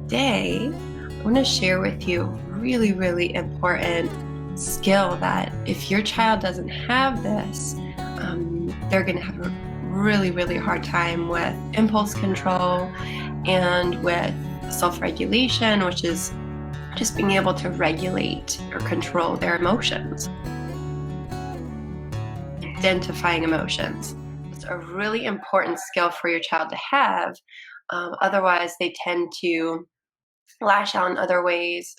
Today, I want to share with you a really, really important skill that if your child doesn't have this, they're going to have a really, really hard time with impulse control and with self-regulation, which is just being able to regulate or control their emotions, identifying emotions. It's a really important skill for your child to have. Otherwise, they tend to lash out in other ways,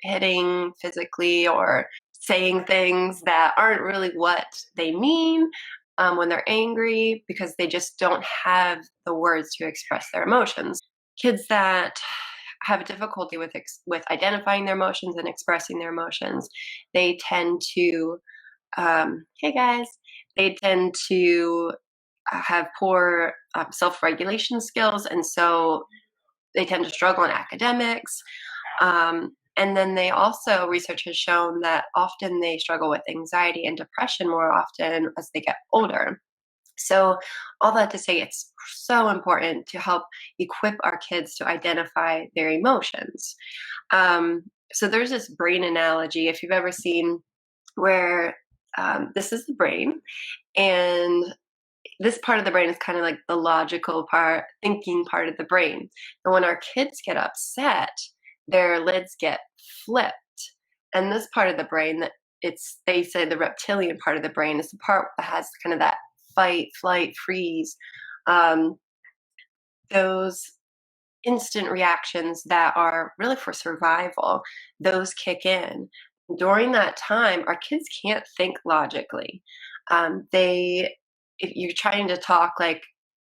hitting physically or saying things that aren't really what they mean when they're angry because they just don't have the words to express their emotions. Kids that have difficulty with identifying their emotions and expressing their emotions, they tend to, hey guys, they tend to have poor self-regulation skills, and so they tend to struggle in academics. And then they also, research has shown that often they struggle with anxiety and depression more often as they get older. So, all that to say, it's so important to help equip our kids to identify their emotions. So, there's this brain analogy, if you've ever seen, where this is the brain, and this part of the brain is kind of like the logical part, thinking part of the brain. And when our kids get upset, their lids get flipped. And this part of the brain, that they say the reptilian part of the brain, is the part that has kind of that fight, flight, freeze, um, those instant reactions that are really for survival, those kick in. During that time, our kids can't think logically. They If you're trying to talk like,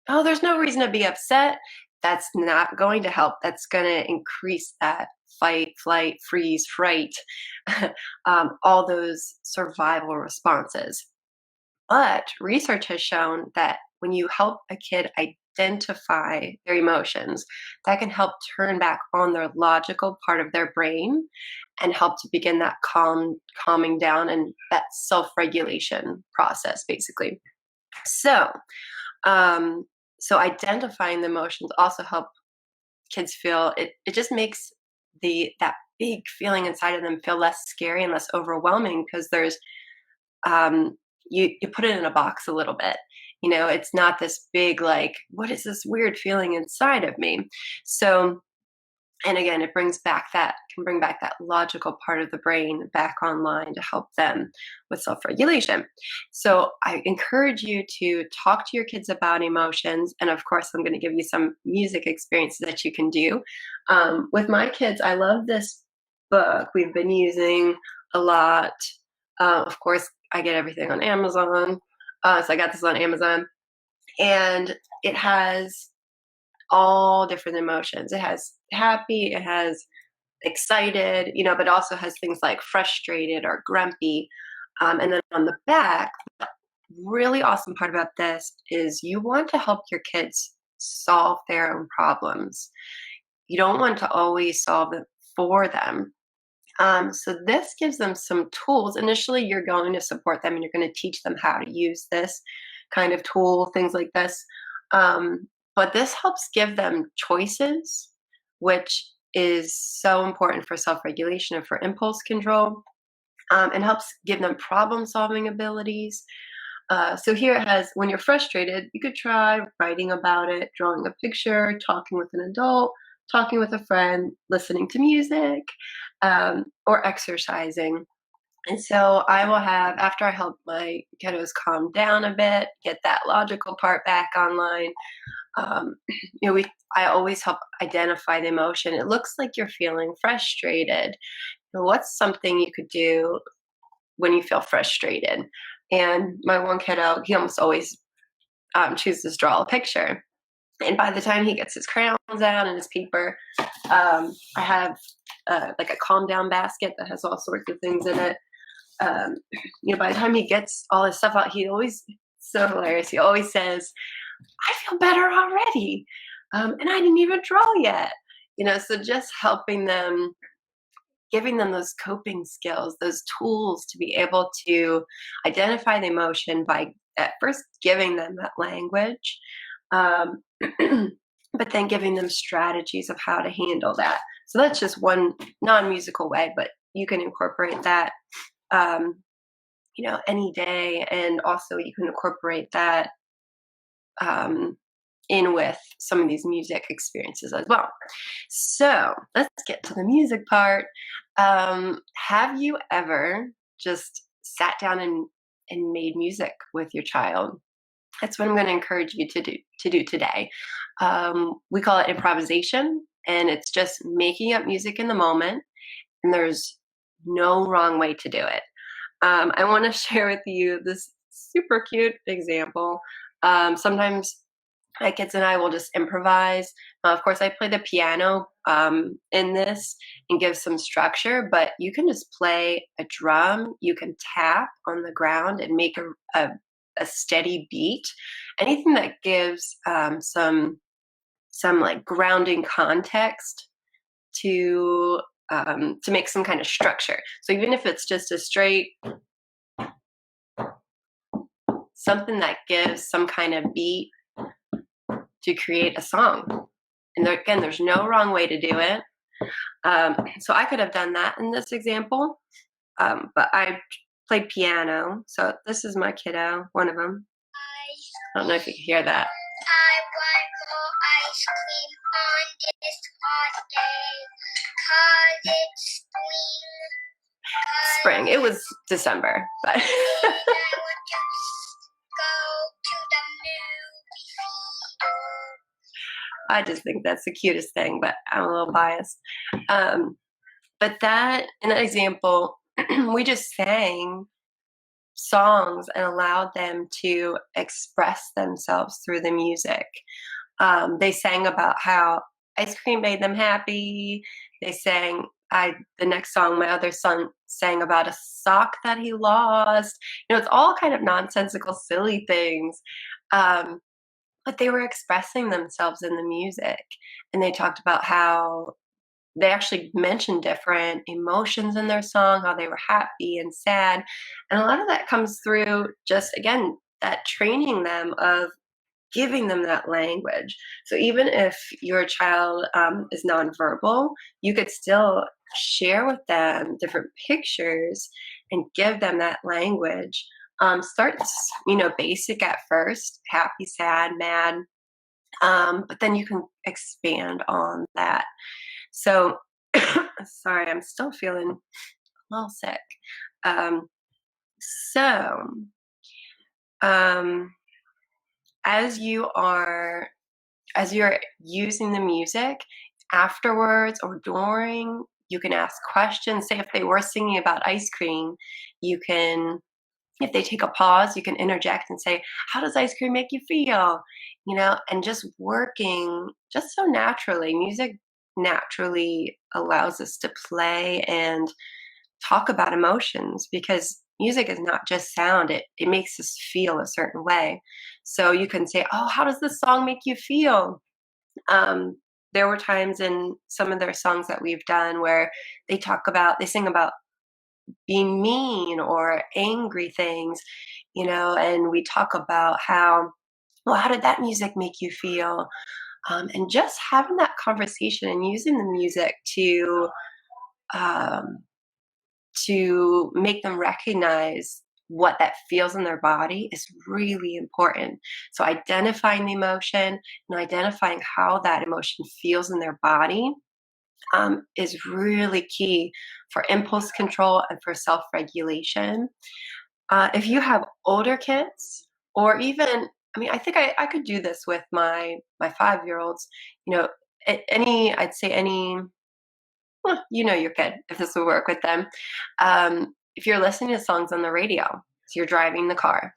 oh, there's no reason to be upset, that's not going to help. That's going to increase that fight, flight, freeze, fright, all those survival responses. But research has shown that when you help a kid identify their emotions, that can help turn back on their logical part of their brain and help to begin that calming down and that self-regulation process, basically. So, um, so identifying the emotions also help kids feel it. It just makes that big feeling inside of them feel less scary and less overwhelming because there's you put it in a box a little bit. It's not this big like, what is this weird feeling inside of me? So, and again, it can bring back that logical part of the brain back online to help them with self-regulation. So I encourage you to talk to your kids about emotions, and of course I'm going to give you some music experiences that you can do. With my kids, I love this book we've been using a lot. Of course, I get everything on Amazon, so I got this on Amazon, and it has all different emotions. It has happy, it has excited, but also has things like frustrated or grumpy. And then on the back, the really awesome part about this is you want to help your kids solve their own problems. You don't want to always solve it for them. So this gives them some tools. Initially, you're going to support them and you're going to teach them how to use this kind of tool, things like this. But this helps give them choices, which is so important for self-regulation and for impulse control, and helps give them problem-solving abilities. So here it has, when you're frustrated, you could try writing about it, drawing a picture, talking with an adult, talking with a friend, listening to music, or exercising. And so I will have, after I help my kiddos calm down a bit, get that logical part back online, um, I always help identify the emotion. It looks like you're feeling frustrated. What's something you could do when you feel frustrated? And my one kiddo, he almost always chooses to draw a picture. And by the time he gets his crayons out and his paper, I have like a calm down basket that has all sorts of things in it. By the time he gets all his stuff out, he always, so hilarious. He always says, I feel better already. And I didn't even draw yet. So just helping them, giving them those coping skills, those tools to be able to identify the emotion by at first giving them that language. But but then giving them strategies of how to handle that. So that's just one non-musical way, but you can incorporate that, um, any day, and also you can incorporate that um, in with some of these music experiences as well. So let's get to the music part. Have you ever just sat down and made music with your child? That's what I'm going to encourage you to do today. We call it improvisation, and it's just making up music in the moment. And there's no wrong way to do it. I want to share with you this super cute example. Sometimes my kids and I will just improvise. Of course, I play the piano in this and give some structure, but you can just play a drum. You can tap on the ground and make a steady beat. Anything that gives some like grounding context to make some kind of structure. So even if it's just a straight something that gives some kind of beat to create a song. And there, again, there's no wrong way to do it. So I could have done that in this example, but I played piano. So this is my kiddo, one of them. I don't know if you can hear that. I want more ice cream on this hot day, 'cause it's spring. It was December, but I just think that's the cutest thing, but I'm a little biased. But that, in that example, we just sang songs and allowed them to express themselves through the music. They sang about how ice cream made them happy. They sang, the next song, my other son sang about a sock that he lost. It's all kind of nonsensical, silly things. But they were expressing themselves in the music. And they talked about how they actually mentioned different emotions in their song, how they were happy and sad. And a lot of that comes through just, again, that training them of giving them that language. So even if your child is nonverbal, you could still share with them different pictures and give them that language. Start, basic at first, happy, sad, mad, but then you can expand on that. So, sorry, I'm still feeling a little sick. Um, so, um, as you're using the music afterwards or during, you can ask questions. Say if they were singing about ice cream, you can, if they take a pause, you can interject and say, how does ice cream make you feel? And just working just so naturally. Music naturally allows us to play and talk about emotions, because music is not just sound, it makes us feel a certain way. So you can say, oh, how does this song make you feel? There were times in some of their songs that we've done where they sing about being mean or angry things, and we talk about how did that music make you feel? And just having that conversation and using the music um, to make them recognize what that feels in their body is really important. So identifying the emotion and identifying how that emotion feels in their body is really key for impulse control and for self-regulation. If you have older kids, or even, I mean, I think I could do this with my 5-year-olds. I'd say any, well, your kid, if this would work with them. If you're listening to songs on the radio, so you're driving the car,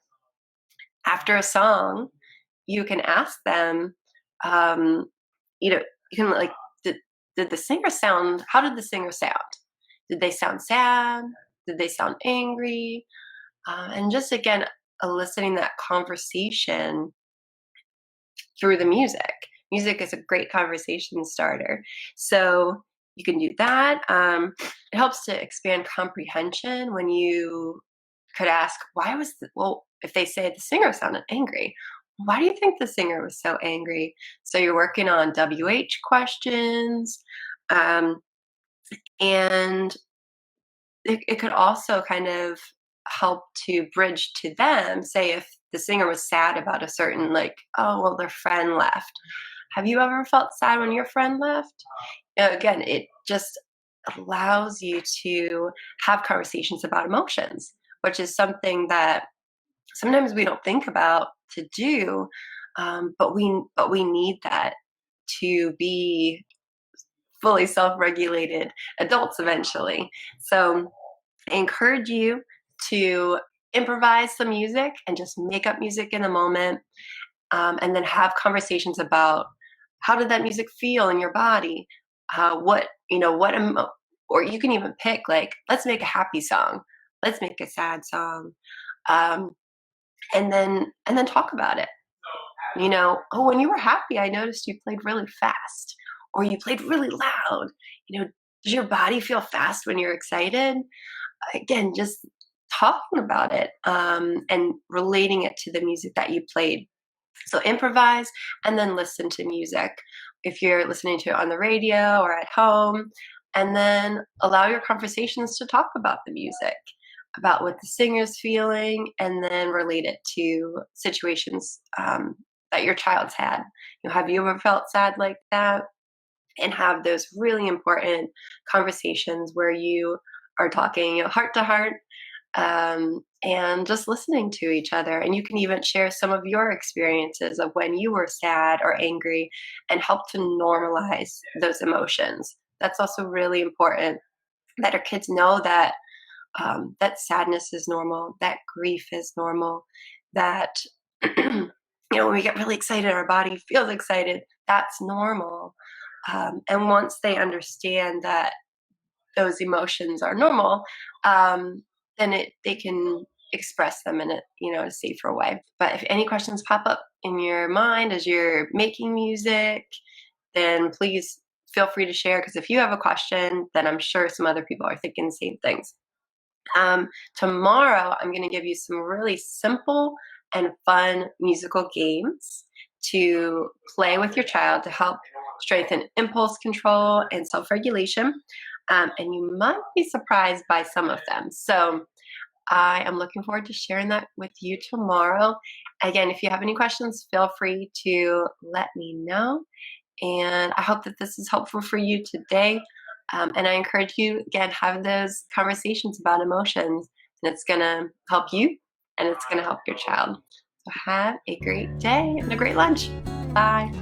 after a song, you can ask them, you can like, did the singer sound, how did the singer sound? Did they sound sad? Did they sound angry? And just, again, eliciting that conversation through the music. Music is a great conversation starter. So you can do that. It helps to expand comprehension when you could ask, well, if they say the singer sounded angry, why do you think the singer was so angry? So you're working on WH questions. Um, and it could also kind of help to bridge to them, say if the singer was sad about a certain, like, oh, well, their friend left. Have you ever felt sad when your friend left? Again, it just allows you to have conversations about emotions, which is something that sometimes we don't think about to do, but we need that to be fully self-regulated adults eventually. So I encourage you to improvise some music and just make up music in the moment, and then have conversations about how did that music feel in your body, what or you can even pick, like, let's make a happy song, let's make a sad song, um, and then talk about it. Oh, when you were happy, I noticed you played really fast, or you played really loud. Does your body feel fast when you're excited? Again, just talking about it, and relating it to the music that you played. So improvise and then listen to music if you're listening to it on the radio or at home, and then allow your conversations to talk about the music, about what the singer's feeling, and then relate it to situations, that your child's had. Have you ever felt sad like that? And have those really important conversations where you are talking, heart to heart, and just listening to each other. And you can even share some of your experiences of when you were sad or angry and help to normalize those emotions. That's also really important, that our kids know that that sadness is normal, that grief is normal, that when we get really excited, our body feels excited. That's normal. And once they understand that those emotions are normal, then they can express them in a safer way. But if any questions pop up in your mind as you're making music, then please feel free to share, because if you have a question, then I'm sure some other people are thinking the same things. Tomorrow, I'm going to give you some really simple and fun musical games to play with your child to help strengthen impulse control and self regulation. And you might be surprised by some of them. So I am looking forward to sharing that with you tomorrow. Again, if you have any questions, feel free to let me know. And I hope that this is helpful for you today. And I encourage you, again, have those conversations about emotions, and it's going to help you and it's going to help your child. So have a great day and a great lunch. Bye.